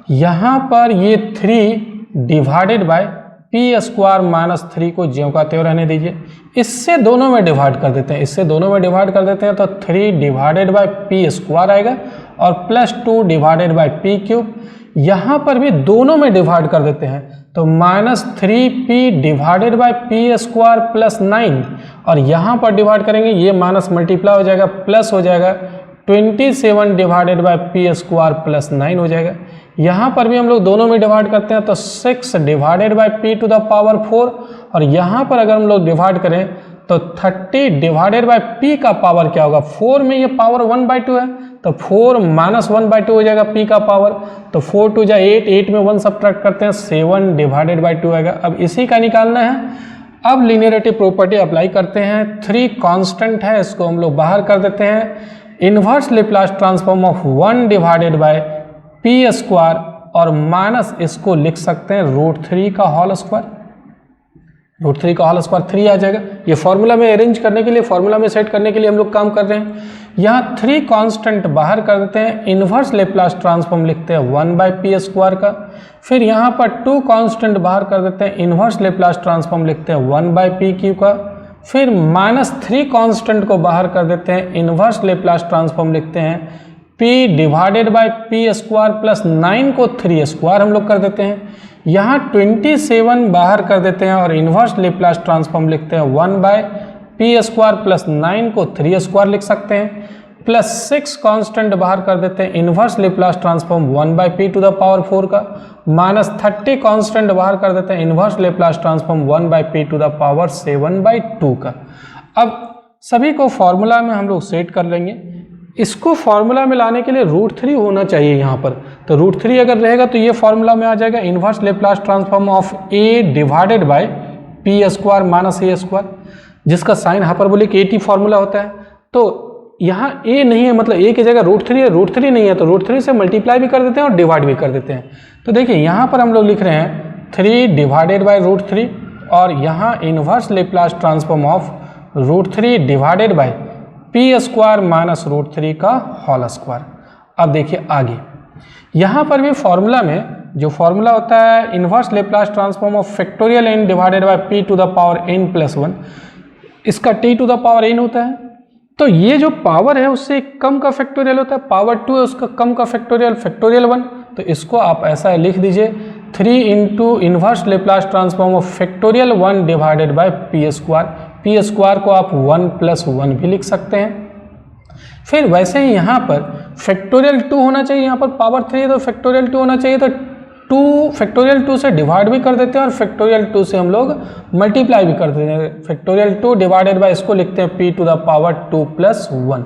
यहाँ पर ये 3 divided by P square minus 3 को ज्यों का त्यों रहने दीजिए। इससे दोनों में डिवाइड कर देते हैं, इससे दोनों में डिवाइड कर देते हैं तो 3 डिवाइडेड बाय पी स्क्वायर आएगा और plus 2 divided by P cube. यहाँ पर भी दोनों में डिवाइड कर देते हैं तो minus 3p divided by P square plus 9 और यहाँ पर डिवाइड करेंगे, ये माइनस मल्टीप्लाई हो जाएगा, प्लस हो जाएगा 27 divided by P square plus 9 हो जाएगा। यहाँ पर भी हम लोग दोनों में डिवाइड करते हैं तो 6 divided by p to the power 4 और यहाँ पर अगर हम लोग डिवाइड करें तो 30 डिवाइडेड बाय पी का पावर क्या होगा, 4 में ये पावर 1/2 है तो 4 माइनस 1/2 हो जाएगा पी का पावर, तो 4 2 जा 8, 8 में 1 सब्ट्रैक्ट करते हैं 7 डिवाइडेड बाय 2 आएगा। अब इसी का निकालना है। अब लीनियरिटी प्रॉपर्टी अप्लाई करते हैं। 3 कांस्टेंट है, इसको हम लोग बाहर कर देते हैं। Inverse Laplace transform of 1 divided by P square और माइनस इसको लिख सकते हैं √3 का होल स्क्वायर। √3 का होल स्क्वायर 3 आ जाएगा। ये फॉर्मूला में अरेंज करने के लिए, फॉर्मूला में सेट करने के लिए हम लोग काम कर रहे हैं। यहाँ 3 कांस्टेंट बाहर कर देते हैं, इन्वर्स लेप्लास ट्रांसफॉर्म लिखते हैं 1/p स्क्वायर का। फिर यहाँ पर 2 कांस्टेंट बाहर कर देते हैं, इन्वर्स लेप्लास ट्रांसफॉर्म लिखते हैं 1/pq का। फिर -3 कांस्टेंट को बाहर कर देते हैं, इन्वर्स लेप्लास ट्रांसफॉर्म लिखते हैं p divided by P square plus 9 को 3 स्क्वायर हम लोग कर देते हैं। यहाँ 27 बाहर कर देते हैं और इन्वर्स लेप्लास ट्रांसफॉर्म लिखते हैं 1/p स्क्वायर प्लस 9 को 3 स्क्वायर लिख सकते हैं। प्लस 6 कांस्टेंट बाहर कर देते हैं, inverse Laplace transform 1/p to the power 4 का। -30 कांस्टेंट बाहर कर देते हैं, inverse Laplace transform 1/p to the power 7/2 का। अब सभी को फॉर्मूला में हम लोग सेट कर लेंगे। इसको फॉर्मूला में लाने के लिए √3 होना चाहिए यहाँ पर, तो √3 अगर रहेगा तो ये फॉर्मूला में आ जाएगा inverse Laplace transform of a divided by P square minus a square, जिसका साइन हाइपरबोलिक at फॉर्मूला होता है। तो यहाँ a नहीं है, मतलब a की जगह √3 है, √3 नहीं है तो √3 से मल्टीप्लाई भी कर देते हैं और डिवाइड भी कर देते हैं। तो देखिए यहाँ पर हम लोग लिख रहे हैं 3 डिवाइडेड बाय √3 और यहाँ inverse Laplace transform of √3 divided by P square minus √3 का होल स्क्वायर। अब देखिए आगे, यहाँ पर भी फॉर्मूला में जो फॉर्मूला होता है inverse Laplace transform of factorial n divided by p to the power n plus 1, इसका t to the power n होता है। तो ये जो पावर है उससे कम का फैक्टोरियल होता है, पावर 2 है उसका कम का फैक्टोरियल, फैक्टोरियल 1। तो इसको आप ऐसा लिख दीजिए 3 into inverse Laplace transform of factorial 1 divided by P square. P square को आप 1 + 1 भी लिख सकते हैं। फिर वैसे ही यहाँ पर फैक्टोरियल 2 होना चाहिए, यहाँ पर पावर 3 है तो फैक्टोरियल 2 होना चाहिए, तो 2 फैक्टोरियल 2 से डिवाइड भी कर देते हैं और फैक्टोरियल 2 से हम लोग मल्टीप्लाई भी कर देते हैं। फैक्टोरियल 2 डिवाइडेड बाय इसको लिखते हैं p टू द पावर 2 + 1।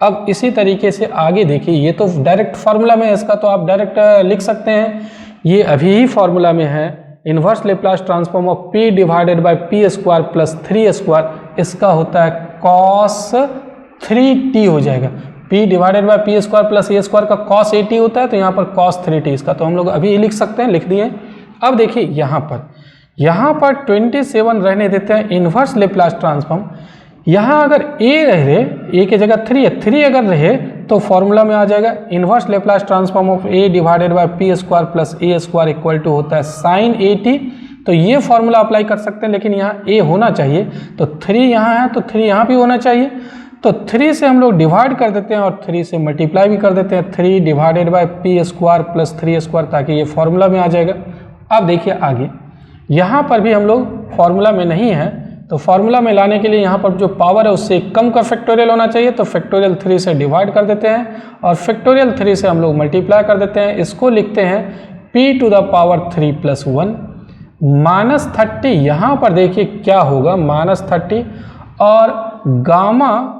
अब इसी तरीके से आगे देखिए, ये तो डायरेक्ट फार्मूला में है, इसका तो आप डायरेक्ट लिख सकते हैं, ये अभी ही फार्मूला में है inverse Laplace transform of p divided by p square plus 3 square, इसका होता है cos 3t हो जाएगा। p divided by p square plus a square का cos 8t होता है, तो यहाँ पर cos 3t इसका तो हम लोग अभी ही लिख सकते हैं, लिख दिए। अब देखिए यहाँ पर 27 रहने देते हैं इन्वर्स लेप्लास ट्रांसफॉर्म। यहाँ अगर a रहे, a की जगह 3 है, 3 अगर रहे तो फॉर्मूला में आ जाएगा inverse Laplace transform of a divided by p square plus a square equal to होता है sin 8t। तो ये फॉर्मूला अप्लाई कर सकते हैं, लेकिन यहाँ a होना चाहिए, तो 3 यहाँ है तो 3 यहाँ भी होना चाहिए। तो 3 से हम लोग डिवाइड कर देते हैं और 3 से मल्टीप्लाई भी कर देते हैं, 3 divided by p square plus 3 square, ताकि ये फॉर्मूला में आ जाएगा। अब देखिए आगे, यहाँ पर भी हम लोग फॉर्मूला में नहीं है, तो फॉर्मूला में लाने के लिए यहाँ पर जो पावर है उससे कम का फैक्टोरियल होना चाहिए, तो फैक्टोरियल 3 से डिवाइड कर देते हैं और फैक्टोरियल 3 से हम लोग मल्टीप्लाई कर देते हैं। इसको लिखते हैं p टू द पावर 3 + 1 -30। यहाँ पर देखिए क्या होगा -30 और गामा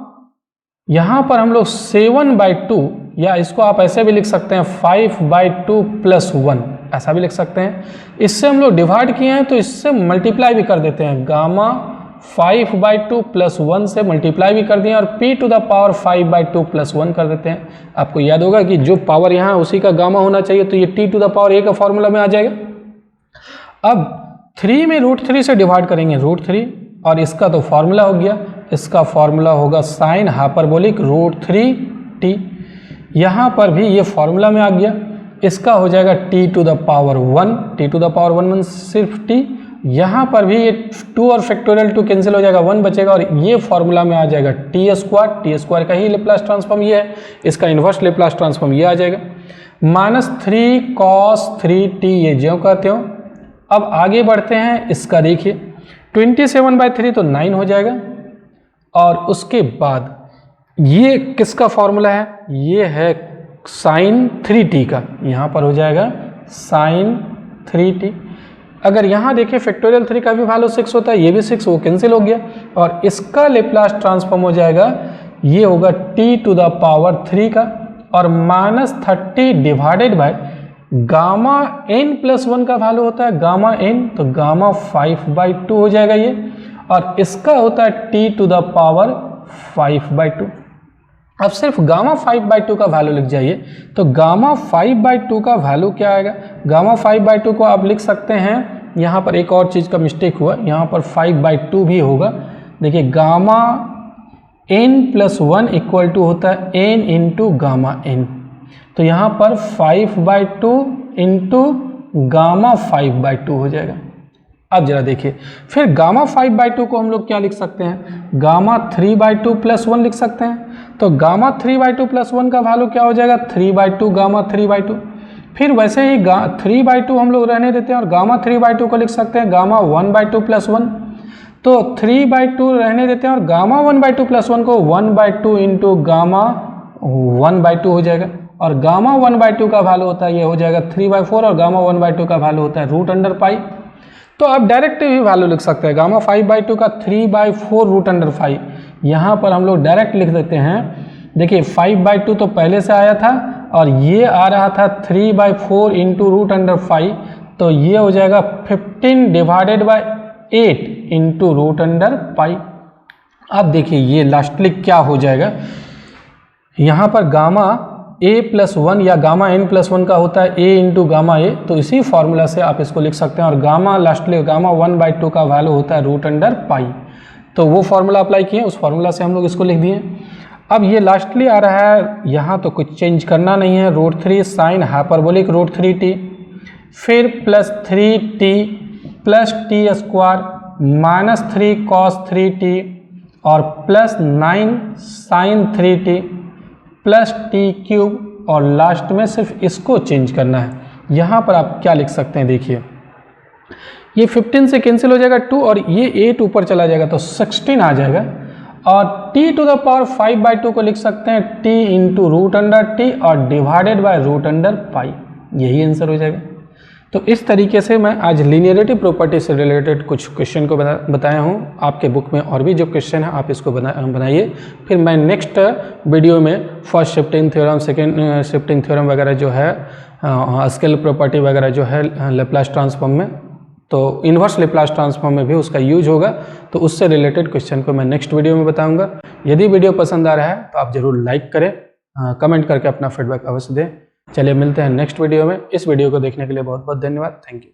यहाँ पर हम लोग 7/2, या इसको आप ऐसे भी लिख सकते हैं 5/2 + 1, ऐसा भी लिख सकते हैं। इससे हम लोग डिवाइड किए हैं तो इससे मल्टीप्लाई भी कर देते हैं, गामा 5/2 + 1 से मल्टीप्लाई भी कर दिए और p टू द पावर 5/2 + 1 कर देते हैं। आपको याद होगा कि जो पावर यहाँ है उसी का गामा होना चाहिए, तो ये t to the power a का फॉर्मूला में आ जाएगा। अब 3 में √3 से डिवाइड करेंगे √3 और इसका तो फॉर्मूला हो गया, इसका फॉर्मूला होगा साइन हाइपरबोलिक √3t। यहाँ पर भी ये फॉर्मूला में आ गया, इसका हो जाएगा t to the power 1, t to the power 1 सिर्फ टी, यहाँ पर भी ये 2 और फैक्टोरियल 2 कैंसिल हो जाएगा, 1 बचेगा और ये फॉर्मूला में आ जाएगा टी स्क्वायर का ही लेप्लास ट्रांसफॉर्म ये है, इसका इन्वर्स लेप्लास ट्रांसफॉर्म ये आ जाएगा। -3 cos 3t ये ज्यों का त्यों। अब आगे बढ़ते हैं, इसका देखिए 27/3 तो 9 हो जाएगा और उसके बाद ये किसका फॉर्मूला है, ये है sin 3t का, यहाँ पर हो जाएगा sin 3t। अगर यहाँ देखें फैक्टोरियल 3 का भी वैल्यू 6 होता है, ये भी 6, वो कैंसिल हो गया और इसका लेप्लास ट्रांसफॉर्म हो जाएगा, ये होगा t टू द पावर 3 का और -30 divided by gamma n plus 1 का वैल्यू होता है गामा n, तो गामा 5/2 हो जाएगा ये, और इसका होता है t टू द पावर 5/2। अब सिर्फ गामा 5/2 का वैल्यू लिख जाइए, तो गामा 5/2 का वैल्यू क्या आएगा, गामा 5/2 को आप लिख सकते हैं, यहाँ पर एक और चीज़ का मिस्टेक हुआ, यहाँ पर 5/2 भी होगा। देखिए gamma n plus 1 equal to होता है n इंटू गामा n, तो यहाँ पर 5/2 इंटू गामा 5/2 हो जाएगा। अब जरा देखिए, फिर गामा 5/2 को हम लोग क्या लिख सकते हैं, गामा 3/2 प्लस 1 लिख सकते हैं, तो गामा 3/2 प्लस 1 का वैल्यू क्या हो जाएगा 3/2 गामा 3/2। फिर वैसे ही 3/2 हम लोग रहने देते हैं और गामा 3/2 को लिख सकते हैं गामा 1/2 प्लस 1, तो 3/2 रहने देते हैं और गामा 1/2 प्लस 1 को 1/2 इंटू गामा 1/2 हो जाएगा, और गामा 1/2 का वैल्यू होता है ये हो जाएगा 3/4 और गामा 1/2 का वैल्यू होता है √पाई। तो आप डायरेक्ट भी वैल्यू लिख सकते हैं, गामा 5/2 का 3/4 √5, यहाँ पर हम लोग डायरेक्ट लिख देते हैं। देखिए 5/2 तो पहले से आया था और ये आ रहा था 3/4 इंटू √5, तो ये हो जाएगा 15 डिवाइडेड बाय 8 इंटू √पाई। अब देखिए ये लास्टली क्या हो जाएगा, यहाँ पर गामा a प्लस 1 या गामा n प्लस 1 का होता है a इंटू गामा a, तो इसी फॉर्मूला से आप इसको लिख सकते हैं, और गामा लास्टली गामा 1/2 का वैल्यू होता है √पाई, तो वो फॉर्मूला अप्लाई किए, उस फॉर्मूला से हम लोग इसको लिख दिए। अब ये लास्टली आ रहा है, यहाँ तो कुछ चेंज करना नहीं है, √3 साइन हाइपरबोलिक √3t, फिर plus 3t plus t square -3 cos 3t और plus 9 sin 3t plus t³ और लास्ट में सिर्फ इसको चेंज करना है। यहाँ पर आप क्या लिख सकते हैं, देखिए ये 15 से कैंसिल हो जाएगा 2 और ये 8 ऊपर चला जाएगा तो 16 आ जाएगा, और t टू द पावर 5/2 को लिख सकते हैं t इंटू √t और डिवाइडेड बाय √पाई, यही आंसर हो जाएगा। तो इस तरीके से मैं आज लीनियरिटी प्रॉपर्टी से रिलेटेड कुछ क्वेश्चन को बताया हूँ। आपके बुक में और भी जो क्वेश्चन है आप इसको बनाइए, फिर मैं नेक्स्ट वीडियो में first shifting theorem, second shifting theorem वगैरह जो है, स्केल प्रॉपर्टी वगैरह जो है लेप्लास ट्रांसफॉर्म में, तो इन्वर्स लेप्लास ट्रांसफॉर्म में भी उसका यूज होगा, तो उससे रिलेटेड क्वेश्चन को मैं नेक्स्ट वीडियो में बताऊँगा। यदि वीडियो पसंद आ रहा है तो आप ज़रूर लाइक करें, कमेंट करके अपना फीडबैक अवश्य दें। चलिए मिलते हैं नेक्स्ट वीडियो में। इस वीडियो को देखने के लिए बहुत बहुत धन्यवाद। Thank you.